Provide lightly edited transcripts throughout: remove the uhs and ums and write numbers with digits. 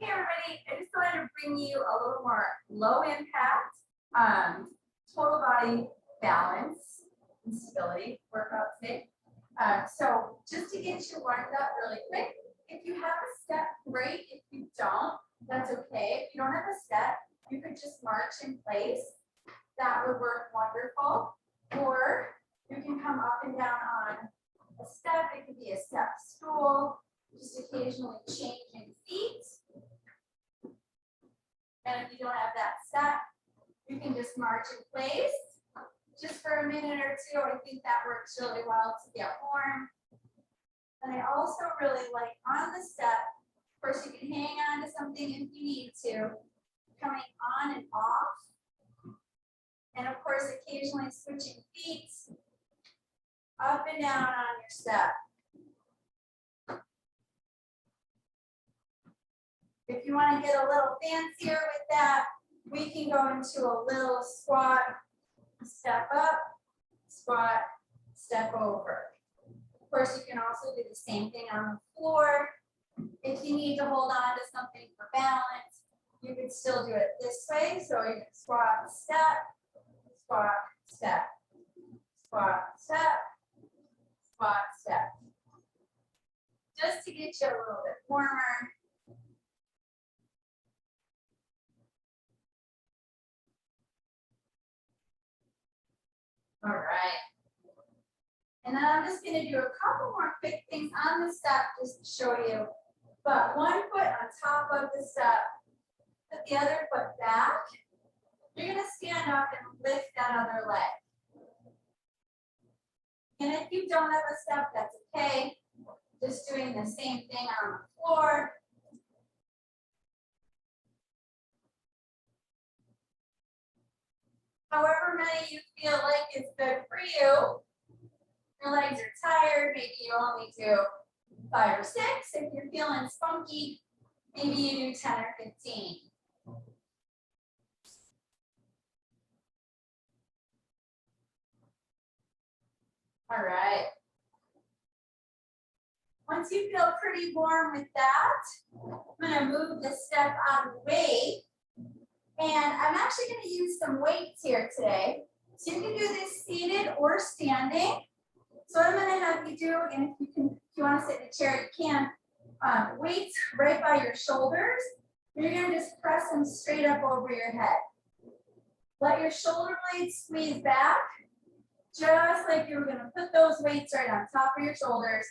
Hey everybody, I just wanted to bring you a little more low impact, total body balance and stability workout today. So just to get you warmed up really quick, if you have a step, great. If you don't, that's okay. If you don't have a step, you could just march in place. That would work wonderful. Or you can come up and down on a step. It could be a step stool, just occasionally changing feet. And if you don't have that step, you can just march in place just for a minute or two. I think that works really well to get warm. And I also really like on the step, of course you can hang on to something if you need to, coming on and off. And of course, occasionally switching feet up and down on your step. If you want to get a little fancier with that, we can go into a little squat, step up, squat, step over. Of course, you can also do the same thing on the floor. If you need to hold on to something for balance, you could still do it this way. So you can squat, step, squat, step, squat, step, squat, step. Just to get you a little bit warmer. All right. And then I'm just going to do a couple more quick things on the step just to show you. But one foot on top of the step, put the other foot back. You're going to stand up and lift that other leg. And if you don't have a step, that's okay. Just doing the same thing on the floor. However many you feel like is good for you. Your legs are tired, maybe you only do 5 or 6. If you're feeling spunky, maybe you do 10 or 15. All right. Once you feel pretty warm with that, I'm going to move the step out of the way. And I'm actually going to use some weights here today. So you can do this seated or standing. So what I'm going to have you do, and if you want to sit in a chair, you can, weights right by your shoulders. You're going to just press them straight up over your head. Let your shoulder blades squeeze back, just like you were going to put those weights right on top of your shoulders.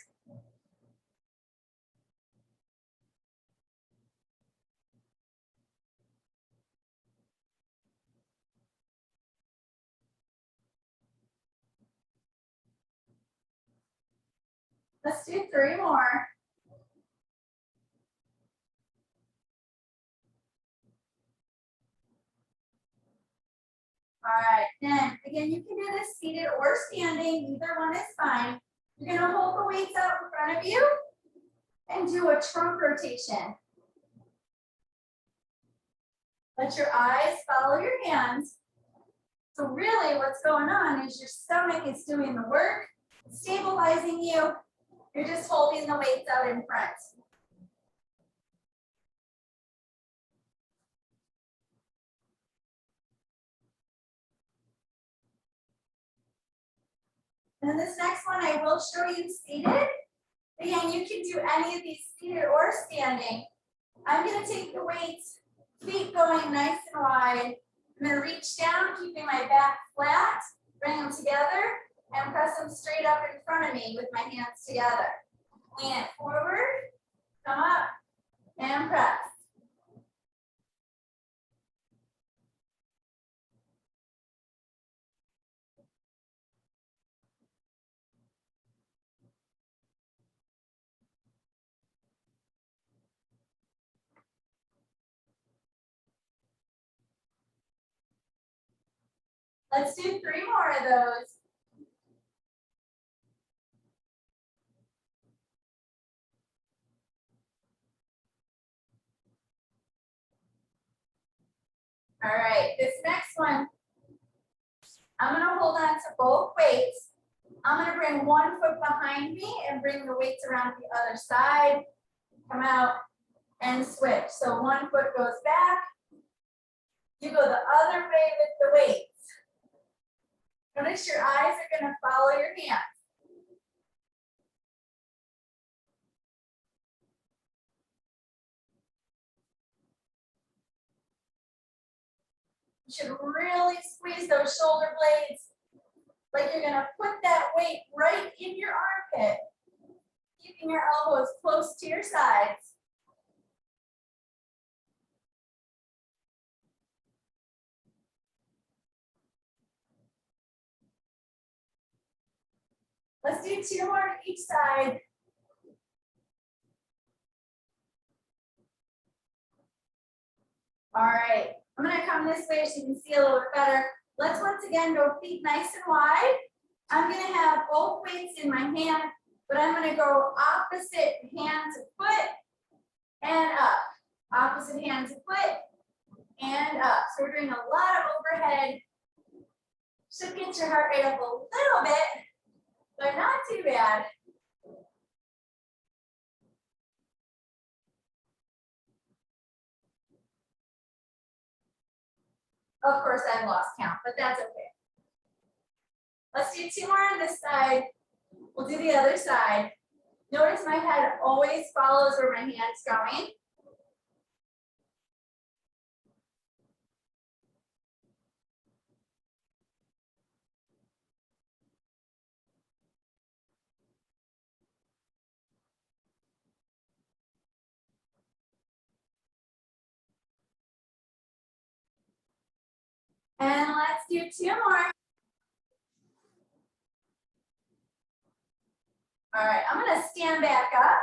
Let's do 3 more. All right, then again, you can do this seated or standing, either one is fine. You're gonna hold the weights out in front of you and do a trunk rotation. Let your eyes follow your hands. So really what's going on is your stomach is doing the work, stabilizing you. You're just holding the weights out in front. And then this next one, I will show you seated. Again, you can do any of these seated or standing. I'm going to take the weights, feet going nice and wide. I'm going to reach down, keeping my back flat, bring them together, and press them straight up in front of me with my hands together. Lean it forward, come up, and press. Let's do 3 more of those. All right, this next one, I'm going to hold on to both weights. I'm going to bring one foot behind me and bring the weights around the other side. Come out, and switch. So one foot goes back, you go the other way with the weights. Notice your eyes are going to follow your hands. You should really squeeze those shoulder blades like you're going to put that weight right in your armpit, keeping your elbows close to your sides. Let's do 2 more to each side. All right, I'm going to come this way so you can see a little bit better. Let's once again go feet nice and wide. I'm going to have both weights in my hand, but I'm going to go opposite hand to foot and up. Opposite hand to foot and up. So we're doing a lot of overhead. Should get your heart rate up a little bit, but not too bad. Of course, I've lost count, but that's okay. Let's do 2 more on this side. We'll do the other side. Notice my head always follows where my hand's going. And let's do 2 more. All right, I'm going to stand back up.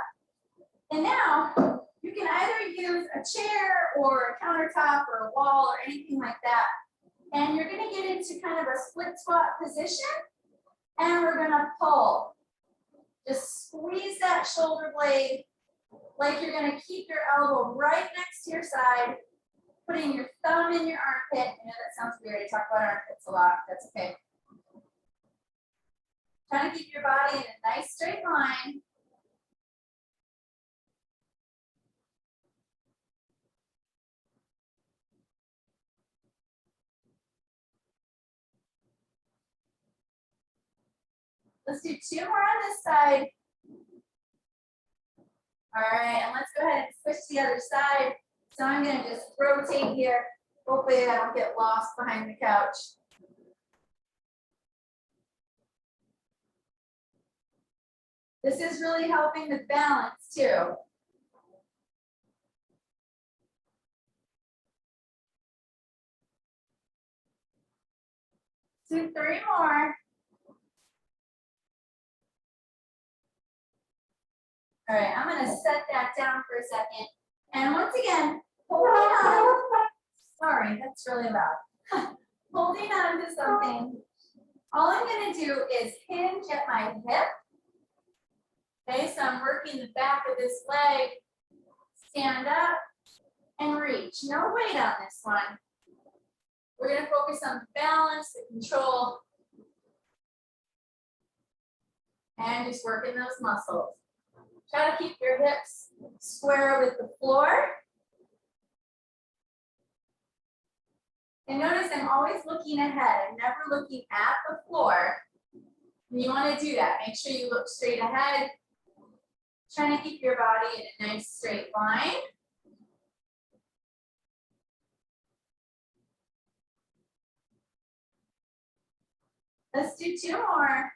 And now you can either use a chair or a countertop or a wall or anything like that. And you're going to get into kind of a split squat position. And we're going to pull. Just squeeze that shoulder blade like you're going to keep your elbow right next to your side, putting your thumb in your armpit. I know that sounds weird. I talk about armpits a lot. That's okay. Trying to keep your body in a nice straight line. Let's do 2 more on this side. All right, and let's go ahead and switch to the other side. So I'm going to just rotate here. Hopefully I don't get lost behind the couch. This is really helping with balance too. Do 3 more. All right, I'm going to set that down for a second. And once again, holding on. Sorry, that's really loud. Holding on to something. All I'm going to do is hinge at my hip. Okay, so I'm working the back of this leg. Stand up and reach. No weight on this one. We're going to focus on the balance, the control, and just working those muscles. Try to keep your hips square with the floor. And notice I'm always looking ahead. I'm never looking at the floor. And you want to do that. Make sure you look straight ahead. Trying to keep your body in a nice straight line. Let's do 2 more.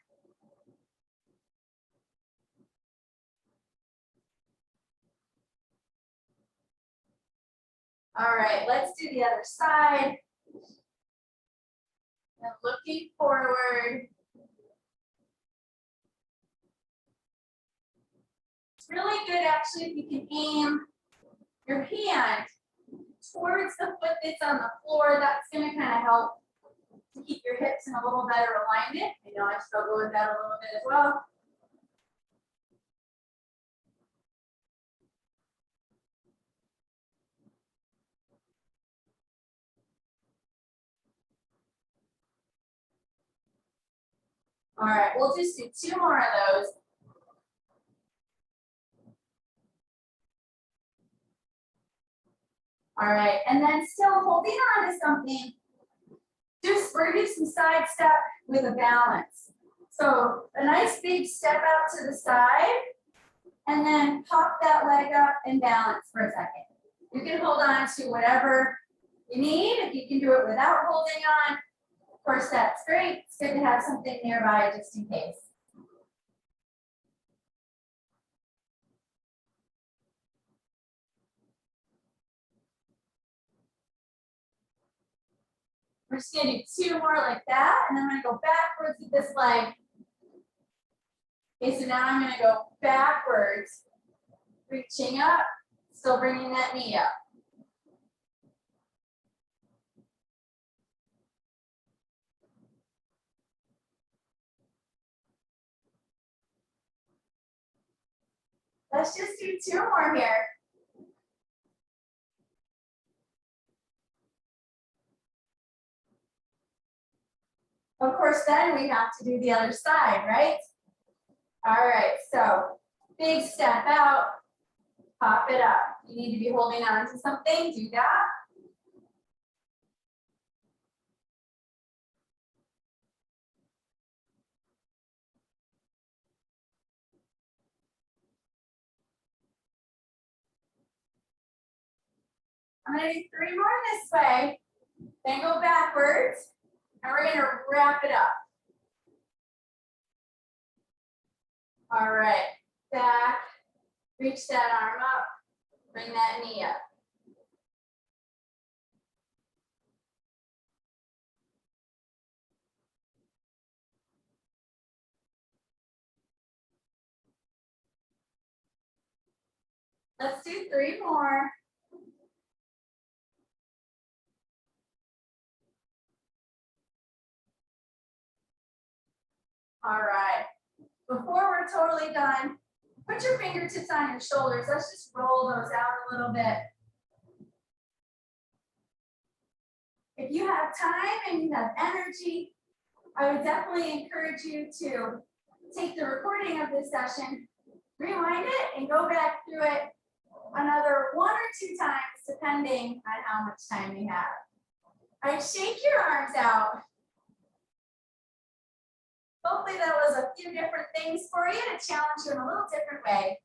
All right, let's do the other side. And looking forward. It's really good actually if you can aim your hand towards the foot that's on the floor. That's going to kind of help to keep your hips in a little better alignment. I know I struggle with that a little bit as well. All right, we'll just do 2 more of those. All right, and then still holding on to something. We're gonna do some side step with a balance. So a nice big step out to the side, and then pop that leg up and balance for a second. You can hold on to whatever you need. If you can do it without holding on, of course, that's great. It's good to have something nearby just in case. We're just gonna do 2 more like that, and then I'm gonna go backwards with this leg. Okay, so now I'm gonna go backwards, reaching up, still bringing that knee up. Let's just do 2 more here. Of course, then we have to do the other side, right? All right, so big step out, pop it up. You need to be holding on to something, do that. I'm gonna do 3 more this way, then go backwards, and we're gonna wrap it up. All right, back, reach that arm up, bring that knee up. Let's do 3 more. All right, before we're totally done, put your fingertips on your shoulders. Let's just roll those out a little bit. If you have time and you have energy, I would definitely encourage you to take the recording of this session, rewind it, and go back through it another 1 or 2 times, depending on how much time you have. All right, shake your arms out. Hopefully that was a few different things for you to challenge you in a little different way.